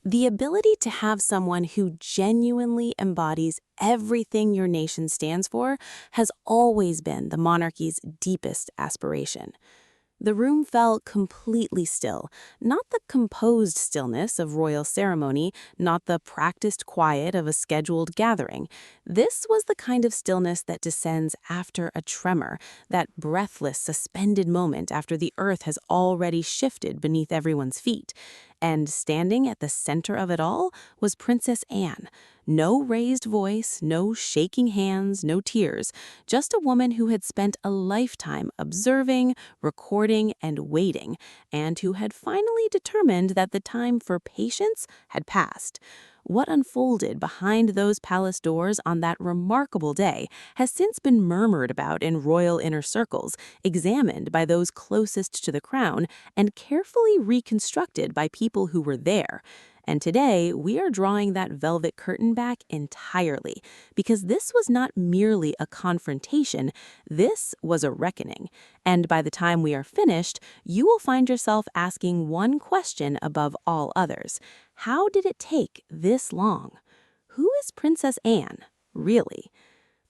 The ability to have someone who genuinely embodies everything your nation stands for has always been the monarchy's deepest aspiration. The room fell completely still, not the composed stillness of royal ceremony, not the practiced quiet of a scheduled gathering. This was the kind of stillness that descends after a tremor, that breathless, suspended moment after the earth has already shifted beneath everyone's feet. And standing at the center of it all was Princess Anne. No raised voice, no shaking hands, no tears, just a woman who had spent a lifetime observing, recording, and waiting, and who had finally determined that the time for patience had passed. What unfolded behind those palace doors on that remarkable day has since been murmured about in royal inner circles, examined by those closest to the crown, and carefully reconstructed by people who were there. And today, we are drawing that velvet curtain back entirely, because this was not merely a confrontation, this was a reckoning. And by the time we are finished, you will find yourself asking one question above all others. How did it take this long? Who is Princess Anne, really?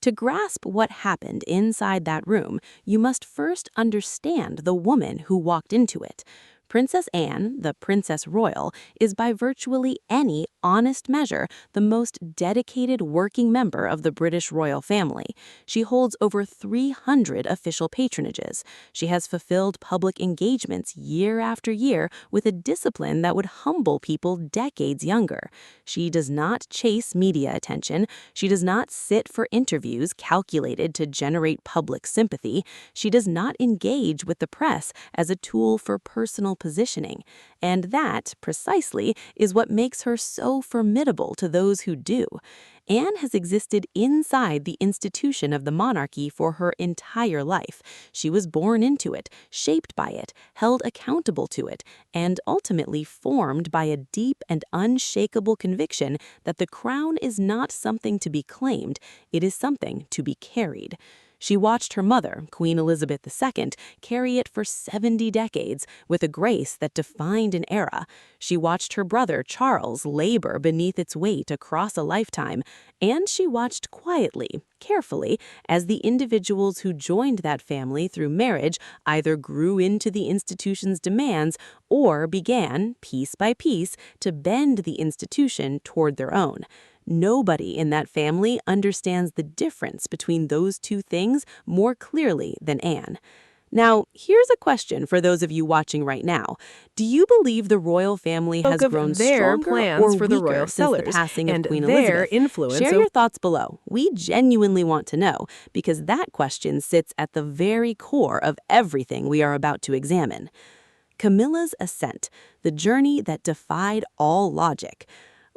To grasp what happened inside that room, you must first understand the woman who walked into it. Princess Anne, the Princess Royal, is by virtually any honest measure the most dedicated working member of the British royal family. She holds over 300 official patronages. She has fulfilled public engagements year after year with a discipline that would humble people decades younger. She does not chase media attention. She does not sit for interviews calculated to generate public sympathy. She does not engage with the press as a tool for personal positioning, and that, precisely, is what makes her so formidable to those who do. Anne has existed inside the institution of the monarchy for her entire life. She was born into it, shaped by it, held accountable to it, and ultimately formed by a deep and unshakable conviction that the crown is not something to be claimed, it is something to be carried. She watched her mother, Queen Elizabeth II, carry it for 70 decades with a grace that defined an era. She watched her brother, Charles, labor beneath its weight across a lifetime. And she watched quietly, carefully, as the individuals who joined that family through marriage either grew into the institution's demands or began, piece by piece, to bend the institution toward their own. Nobody in that family understands the difference between those two things more clearly than Anne. Now, here's a question for those of you watching right now. Do you believe the royal family has grown their stronger plans or for the weaker royal since the cellars passing of and Queen their Elizabeth? influence Share over your thoughts below. We genuinely want to know, because that question sits at the very core of everything we are about to examine. Camilla's ascent, the journey that defied all logic.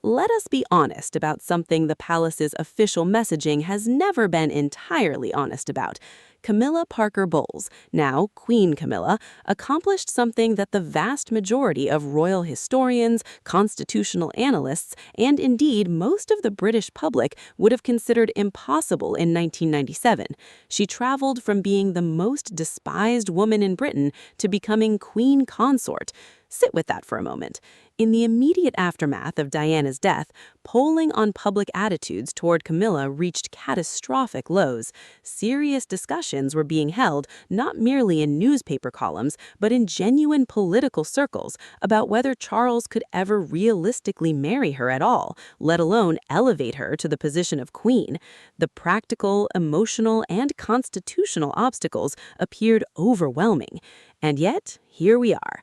Let us be honest about something the palace's official messaging has never been entirely honest about. Camilla Parker Bowles, now Queen Camilla, accomplished something that the vast majority of royal historians, constitutional analysts, and indeed most of the British public would have considered impossible in 1997. She traveled from being the most despised woman in Britain to becoming Queen Consort. Sit with that for a moment. In the immediate aftermath of Diana's death, polling on public attitudes toward Camilla reached catastrophic lows. Serious discussions were being held not merely in newspaper columns, but in genuine political circles about whether Charles could ever realistically marry her at all, let alone elevate her to the position of queen. The practical, emotional, and constitutional obstacles appeared overwhelming. And yet, here we are.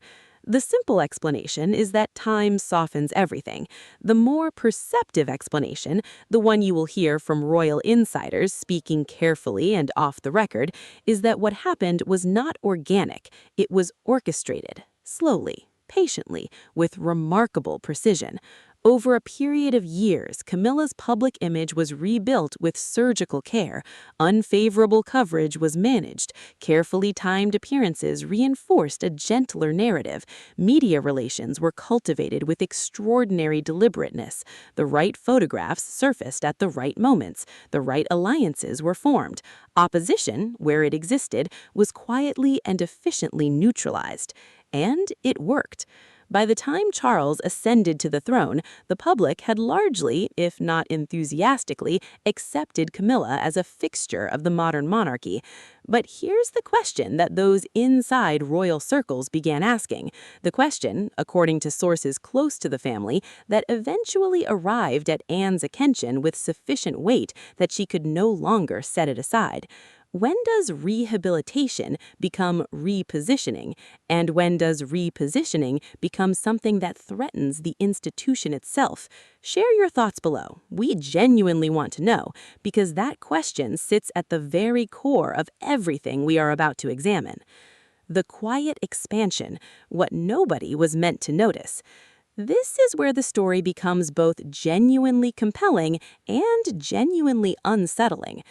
The simple explanation is that time softens everything. The more perceptive explanation, the one you will hear from royal insiders speaking carefully and off the record, is that what happened was not organic, it was orchestrated, slowly, patiently, with remarkable precision. Over a period of years, Camilla's public image was rebuilt with surgical care. Unfavorable coverage was managed. Carefully timed appearances reinforced a gentler narrative. Media relations were cultivated with extraordinary deliberateness. The right photographs surfaced at the right moments. The right alliances were formed. Opposition, where it existed, was quietly and efficiently neutralized. And it worked. By the time Charles ascended to the throne, the public had largely, if not enthusiastically, accepted Camilla as a fixture of the modern monarchy. But here's the question that those inside royal circles began asking, the question, according to sources close to the family, that eventually arrived at Anne's attention with sufficient weight that she could no longer set it aside. When does rehabilitation become repositioning? And when does repositioning become something that threatens the institution itself? Share your thoughts below. We genuinely want to know, because that question sits at the very core of everything we are about to examine. The quiet expansion, what nobody was meant to notice. This is where the story becomes both genuinely compelling and genuinely unsettling.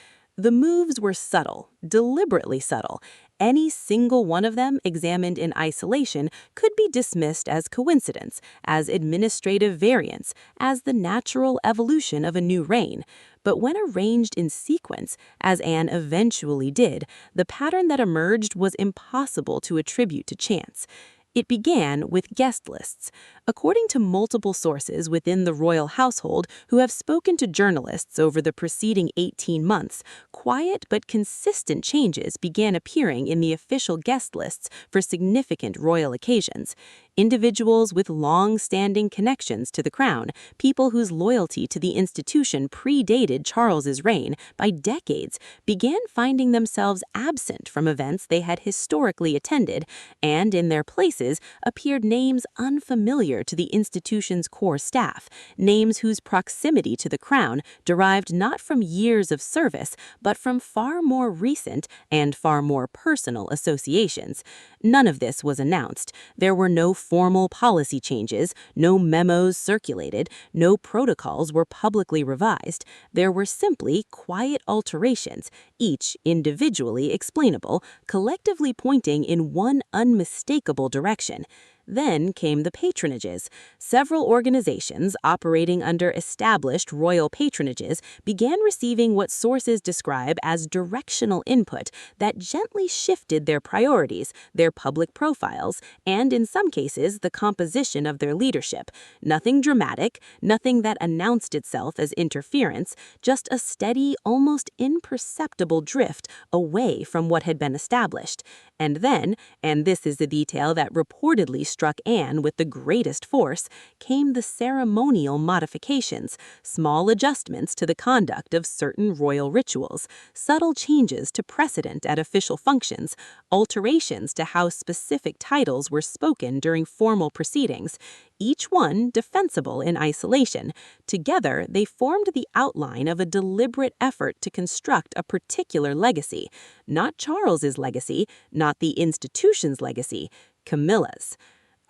The moves were subtle, deliberately subtle. Any single one of them examined in isolation could be dismissed as coincidence, as administrative variance, as the natural evolution of a new reign. But when arranged in sequence, as Anne eventually did, the pattern that emerged was impossible to attribute to chance. It began with guest lists. According to multiple sources within the royal household who have spoken to journalists over the preceding 18 months, quiet but consistent changes began appearing in the official guest lists for significant royal occasions. Individuals with long-standing connections to the crown, people whose loyalty to the institution predated Charles's reign by decades, began finding themselves absent from events they had historically attended, and in their places appeared names unfamiliar to the institution's core staff, names whose proximity to the crown derived not from years of service, but from far more recent and far more personal associations. None of this was announced. There were no formal policy changes, no memos circulated, no protocols were publicly revised. There were simply quiet alterations, each individually explainable, collectively pointing in one unmistakable direction. Then came the patronages. Several organizations operating under established royal patronages began receiving what sources describe as directional input that gently shifted their priorities, their public profiles, and in some cases the composition of their leadership. Nothing dramatic, nothing that announced itself as interference, just a steady, almost imperceptible drift away from what had been established. And then, and this is the detail that reportedly struck Anne with the greatest force, came the ceremonial modifications, small adjustments to the conduct of certain royal rituals, subtle changes to precedent at official functions, alterations to how specific titles were spoken during formal proceedings, each one defensible in isolation. Together, they formed the outline of a deliberate effort to construct a particular legacy, not Charles's legacy, not the institution's legacy, Camilla's.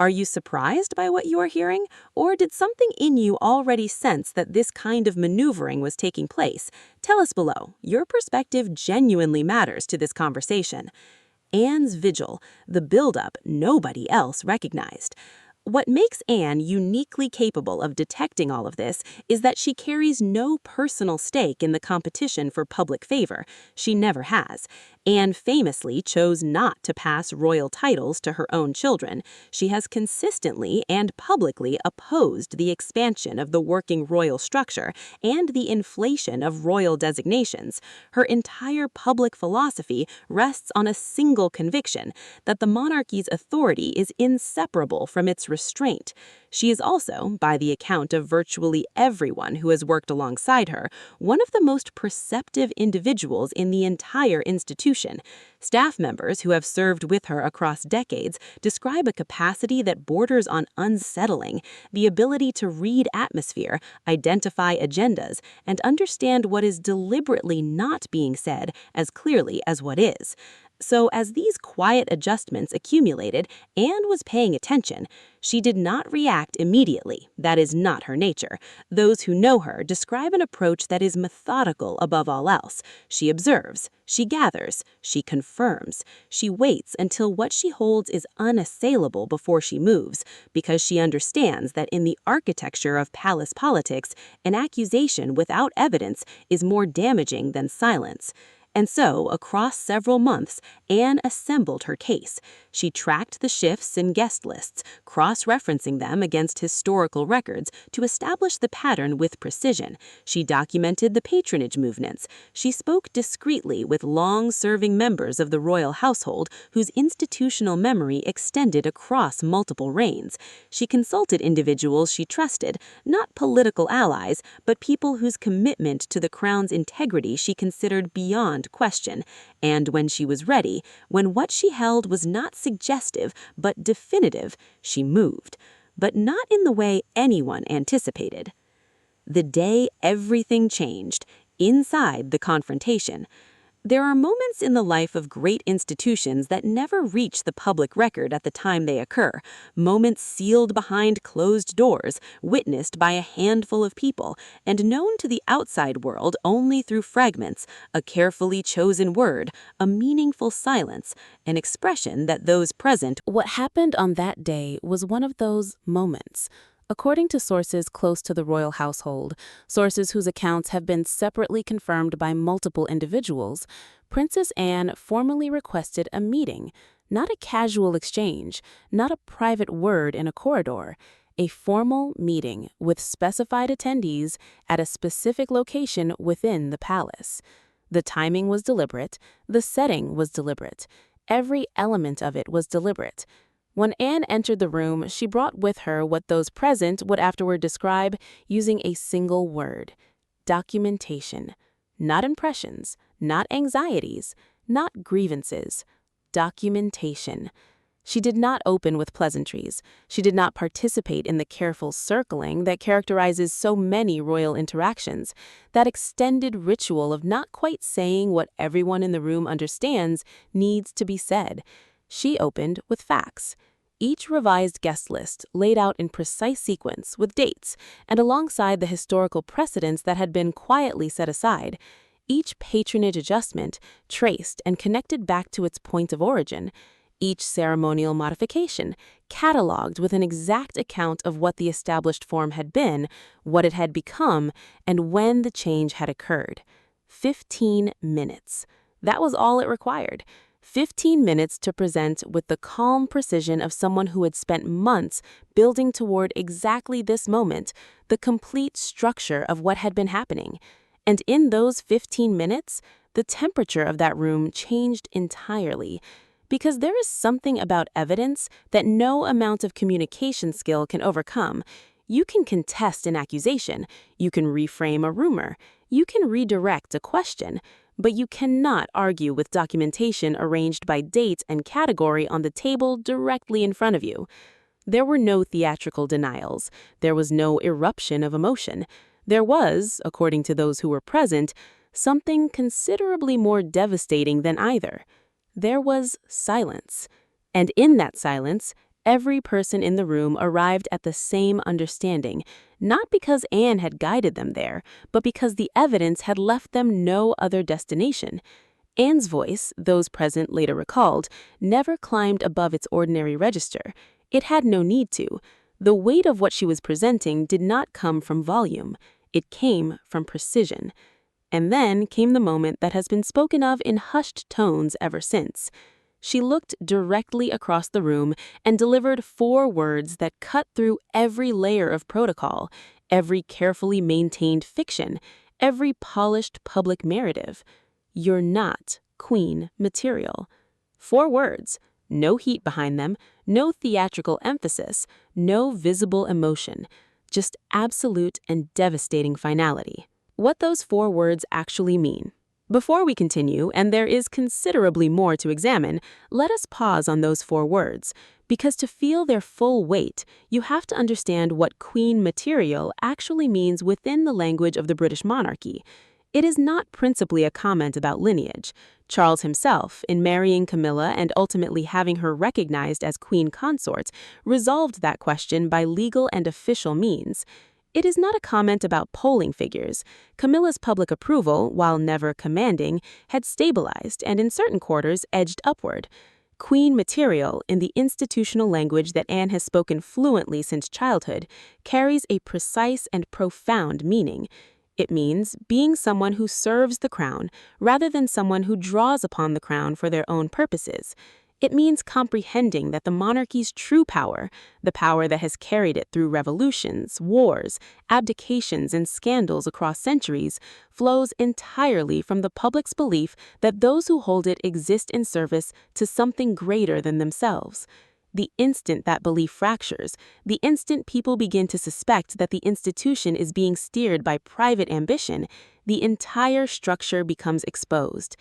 Are you surprised by what you are hearing, or did something in you already sense that this kind of maneuvering was taking place? Tell us below. Your perspective genuinely matters to this conversation. Anne's vigil, the buildup nobody else recognized. What makes Anne uniquely capable of detecting all of this is that she carries no personal stake in the competition for public favor. She never has. Anne famously chose not to pass royal titles to her own children. She has consistently and publicly opposed the expansion of the working royal structure and the inflation of royal designations. Her entire public philosophy rests on a single conviction, that the monarchy's authority is inseparable from its restraint. She is also, by the account of virtually everyone who has worked alongside her, one of the most perceptive individuals in the entire institution. Staff members who have served with her across decades describe a capacity that borders on unsettling, the ability to read atmosphere, identify agendas, and understand what is deliberately not being said as clearly as what is. So as these quiet adjustments accumulated, Anne was paying attention. She did not react immediately. That is not her nature. Those who know her describe an approach that is methodical above all else. She observes, she gathers, she confirms. She waits until what she holds is unassailable before she moves, because she understands that in the architecture of palace politics, an accusation without evidence is more damaging than silence. And so, across several months, Anne assembled her case. She tracked the shifts in guest lists, cross-referencing them against historical records to establish the pattern with precision. She documented the patronage movements. She spoke discreetly with long-serving members of the royal household whose institutional memory extended across multiple reigns. She consulted individuals she trusted, not political allies, but people whose commitment to the crown's integrity she considered beyond question. And when she was ready, when what she held was not suggestive but definitive, she moved. But not in the way anyone anticipated. The day everything changed, inside the confrontation. There are moments in the life of great institutions that never reach the public record at the time they occur, moments sealed behind closed doors, witnessed by a handful of people, and known to the outside world only through fragments, a carefully chosen word, a meaningful silence, an expression that those present. What happened on that day was one of those moments. According to sources close to the royal household, sources whose accounts have been separately confirmed by multiple individuals, Princess Anne formally requested a meeting, not a casual exchange, not a private word in a corridor, a formal meeting with specified attendees at a specific location within the palace. The timing was deliberate, the setting was deliberate, every element of it was deliberate. When Anne entered the room, she brought with her what those present would afterward describe using a single word: documentation. Not impressions, not anxieties, not grievances. Documentation. She did not open with pleasantries. She did not participate in the careful circling that characterizes so many royal interactions, that extended ritual of not quite saying what everyone in the room understands needs to be said. She opened with facts. Each revised guest list laid out in precise sequence with dates and alongside the historical precedents that had been quietly set aside. Each patronage adjustment traced and connected back to its point of origin. Each ceremonial modification cataloged with an exact account of what the established form had been, what it had become, and when the change had occurred. 15 minutes. That was all it required. 15 minutes to present with the calm precision of someone who had spent months building toward exactly this moment, the complete structure of what had been happening. And in those 15 minutes, the temperature of that room changed entirely. Because there is something about evidence that no amount of communication skill can overcome. You can contest an accusation, you can reframe a rumor, you can redirect a question, but you cannot argue with documentation arranged by date and category on the table directly in front of you. There were no theatrical denials. There was no eruption of emotion. There was, according to those who were present, something considerably more devastating than either. There was silence. And in that silence, every person in the room arrived at the same understanding, not because Anne had guided them there, but because the evidence had left them no other destination. Anne's voice, those present later recalled, never climbed above its ordinary register. It had no need to. The weight of what she was presenting did not come from volume. It came from precision. And then came the moment that has been spoken of in hushed tones ever since. She looked directly across the room and delivered 4 words that cut through every layer of protocol, every carefully maintained fiction, every polished public narrative. You're not queen material. 4 words, no heat behind them, no theatrical emphasis, no visible emotion, just absolute and devastating finality. What those 4 words actually mean. Before we continue, and there is considerably more to examine, let us pause on those 4 words, because to feel their full weight, you have to understand what queen material actually means within the language of the British monarchy. It is not principally a comment about lineage. Charles himself, in marrying Camilla and ultimately having her recognized as queen consort, resolved that question by legal and official means. It is not a comment about polling figures. Camilla's public approval, while never commanding, had stabilized and in certain quarters edged upward. Queen material, in the institutional language that Anne has spoken fluently since childhood, carries a precise and profound meaning. It means being someone who serves the crown rather than someone who draws upon the crown for their own purposes. It means comprehending that the monarchy's true power, the power that has carried it through revolutions, wars, abdications, and scandals across centuries, flows entirely from the public's belief that those who hold it exist in service to something greater than themselves. The instant that belief fractures, the instant people begin to suspect that the institution is being steered by private ambition, the entire structure becomes exposed.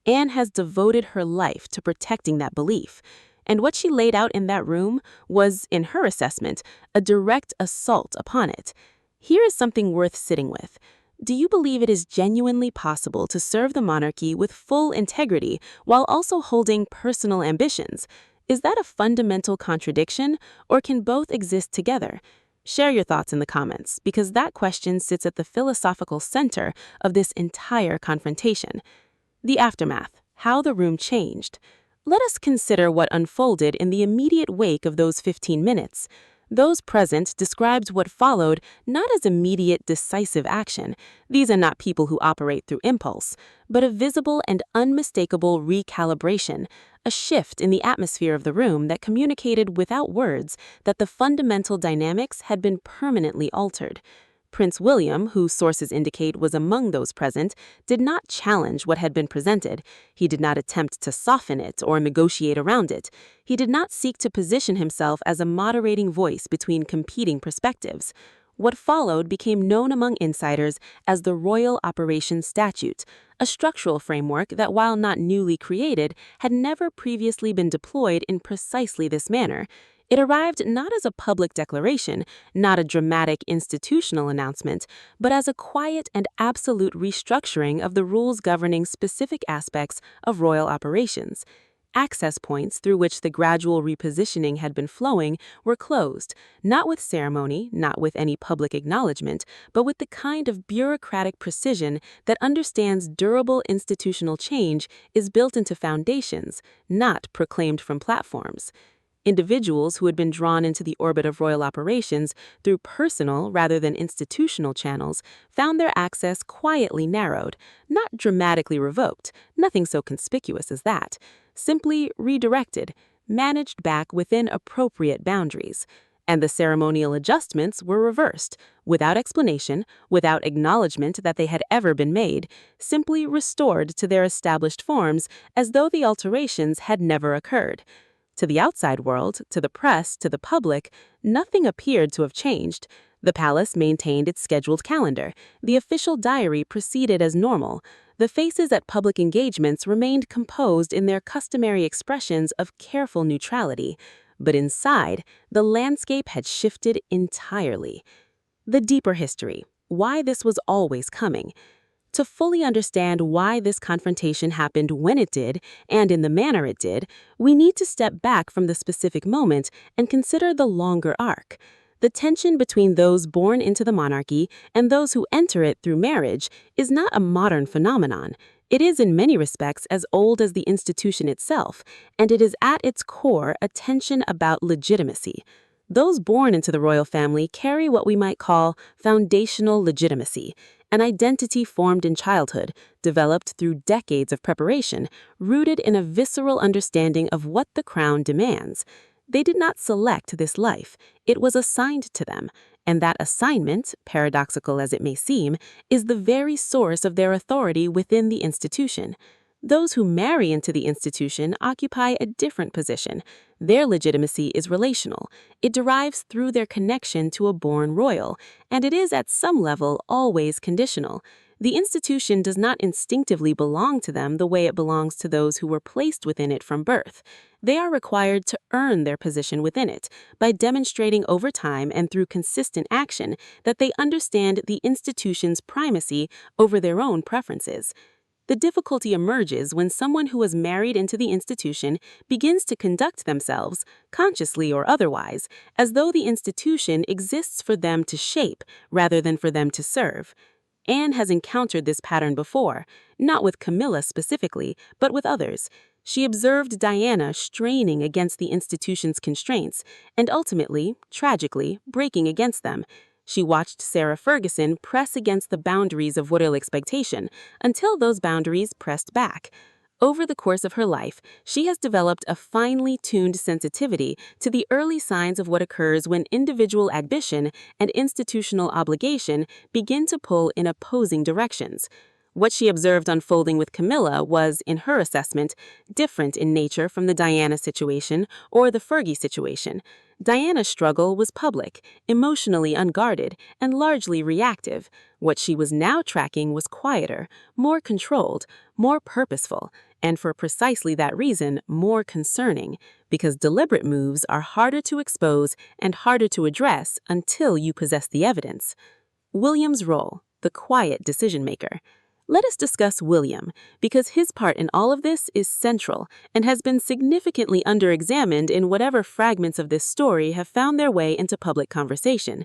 Anne has devoted her life to protecting that belief, and what she laid out in that room was, in her assessment, a direct assault upon it. Here is something worth sitting with. Do you believe it is genuinely possible to serve the monarchy with full integrity while also holding personal ambitions? Is that a fundamental contradiction, or can both exist together? Share your thoughts in the comments, because that question sits at the philosophical center of this entire confrontation. The aftermath, how the room changed. Let us consider what unfolded in the immediate wake of those 15 minutes. Those present described what followed not as immediate, decisive action. These are not people who operate through impulse, but a visible and unmistakable recalibration, a shift in the atmosphere of the room that communicated without words that the fundamental dynamics had been permanently altered. Prince William, who sources indicate was among those present, did not challenge what had been presented. He did not attempt to soften it or negotiate around it. He did not seek to position himself as a moderating voice between competing perspectives. What followed became known among insiders as the Royal Operations Statute, a structural framework that, while not newly created, had never previously been deployed in precisely this manner. It arrived not as a public declaration, not a dramatic institutional announcement, but as a quiet and absolute restructuring of the rules governing specific aspects of royal operations. Access points through which the gradual repositioning had been flowing were closed, not with ceremony, not with any public acknowledgement, but with the kind of bureaucratic precision that understands durable institutional change is built into foundations, not proclaimed from platforms. Individuals who had been drawn into the orbit of royal operations through personal rather than institutional channels found their access quietly narrowed, not dramatically revoked, nothing so conspicuous as that, simply redirected, managed back within appropriate boundaries. And the ceremonial adjustments were reversed, without explanation, without acknowledgement that they had ever been made, simply restored to their established forms as though the alterations had never occurred. To the outside world, to the press, to the public, nothing appeared to have changed. The palace maintained its scheduled calendar. The official diary proceeded as normal. The faces at public engagements remained composed in their customary expressions of careful neutrality. But inside, the landscape had shifted entirely. The deeper history, why this was always coming. To fully understand why this confrontation happened when it did, and in the manner it did, we need to step back from the specific moment and consider the longer arc. The tension between those born into the monarchy and those who enter it through marriage is not a modern phenomenon. It is in many respects as old as the institution itself, and it is at its core a tension about legitimacy. Those born into the royal family carry what we might call foundational legitimacy, an identity formed in childhood, developed through decades of preparation, rooted in a visceral understanding of what the crown demands. They did not select this life, it was assigned to them, and that assignment, paradoxical as it may seem, is the very source of their authority within the institution. Those who marry into the institution occupy a different position. Their legitimacy is relational. It derives through their connection to a born royal, and it is at some level always conditional. The institution does not instinctively belong to them the way it belongs to those who were placed within it from birth. They are required to earn their position within it by demonstrating over time and through consistent action that they understand the institution's primacy over their own preferences. The difficulty emerges when someone who was married into the institution begins to conduct themselves, consciously or otherwise, as though the institution exists for them to shape rather than for them to serve. Anne has encountered this pattern before, not with Camilla specifically, but with others. She observed Diana straining against the institution's constraints and ultimately, tragically, breaking against them. She watched Sarah Ferguson press against the boundaries of royal expectation until those boundaries pressed back. Over the course of her life, she has developed a finely tuned sensitivity to the early signs of what occurs when individual ambition and institutional obligation begin to pull in opposing directions. What she observed unfolding with Camilla was, in her assessment, different in nature from the Diana situation or the Fergie situation. Diana's struggle was public, emotionally unguarded, and largely reactive. What she was now tracking was quieter, more controlled, more purposeful, and for precisely that reason, more concerning, because deliberate moves are harder to expose and harder to address until you possess the evidence. William's role, the quiet decision-maker. Let us discuss William, because his part in all of this is central and has been significantly underexamined in whatever fragments of this story have found their way into public conversation.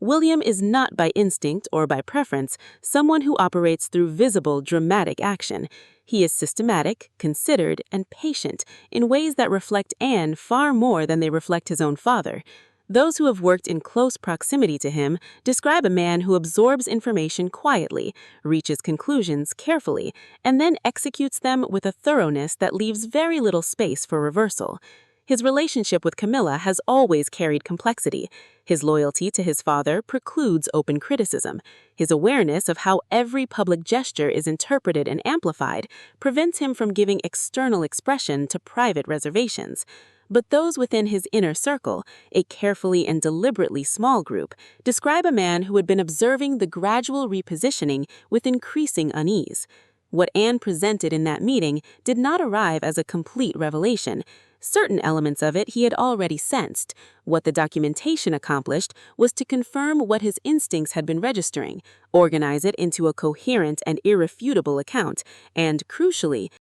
William is not by instinct or by preference someone who operates through visible, dramatic action. He is systematic, considered, and patient in ways that reflect Anne far more than they reflect his own father. Those who have worked in close proximity to him describe a man who absorbs information quietly, reaches conclusions carefully, and then executes them with a thoroughness that leaves very little space for reversal. His relationship with Camilla has always carried complexity. His loyalty to his father precludes open criticism. His awareness of how every public gesture is interpreted and amplified prevents him from giving external expression to private reservations. But those within his inner circle, a carefully and deliberately small group, describe a man who had been observing the gradual repositioning with increasing unease. What Anne presented in that meeting did not arrive as a complete revelation. Certain elements of it he had already sensed. What the documentation accomplished was to confirm what his instincts had been registering, organize it into a coherent and irrefutable account, and, crucially,